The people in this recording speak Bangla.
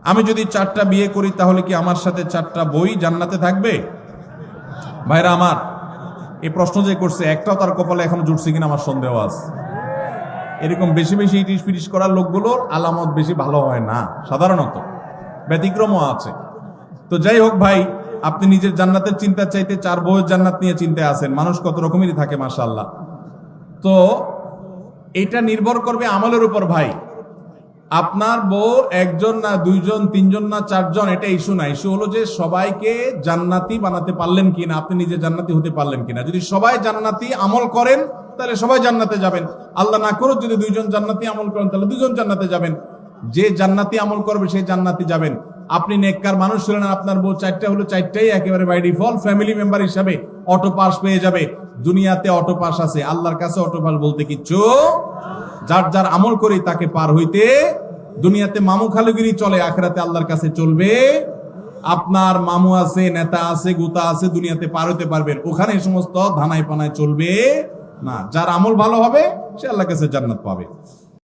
আমি যদি 4টা বিয়ে করি তাহলে কি আমার সাথে 4টা বই জান্নাতে থাকবে? ভাইরা আমার, এই প্রশ্ন যে করছে একটাও তার কপালে এখন জুটছে কিনা আমার সন্দেহ আছে। এরকম বেশি বেশি ইটিস পিটিস করার লোকগুলোর আলামত বেশি ভালো হয় না, সাধারণত ব্যতিক্রমও আছে। তো যাই হোক ভাই, আপনি নিজের জান্নাতের চিন্তা চাইতে 4 বউয়ের জান্নাত নিয়ে চিন্তায় আছেন। মানুষ কত রকমেরই থাকে মাশাআল্লাহ। তো এটা নির্ভর করবে আমলের উপর ভাই। আপনার বউ 1 জন না 2 জন 3 জন না 4 জন, এটা ইস্যু না। ইস্যু হলো যে সবাইকে জান্নাতি বানাতে পারলেন কিনা, আপনি নিজে জান্নাতি হতে পারলেন কিনা। যদি সবাই জান্নাতি আমল করেন তাহলে সবাই জান্নাতে যাবেন। আল্লাহ না করুক যদি 2 জন জান্নাতি আমল করেন তাহলে 2 জন জান্নাতে যাবেন। যে জান্নাতি আমল করবে সেই জান্নাতি যাবেন। আপনি নেককার মানুষ হলেন, আপনার বউ 4টা হলো 4টাই একেবারে বাই ডিফল্ট ফ্যামিলি মেম্বার হিসাবে অটো পাস পেয়ে যাবে। দুনিয়াতে অটো পাস আছে, আল্লাহর কাছে অটো পাস বলতে কিচ্ছু। যার যার আমল করি তাকে পার হইতে, দুনিয়াতে মামু খালুগিরি চলে, আখিরাতে আল্লাহর কাছে চলবে। আপনার মামু আছে, নেতা আছে, গুতা আছে, দুনিয়াতে পার হতে পারবেন, ওখানে এই সমস্ত ধানায় পানায় চলবে না। যার আমল ভালো হবে সে আল্লাহর কাছে জান্নাত পাবে।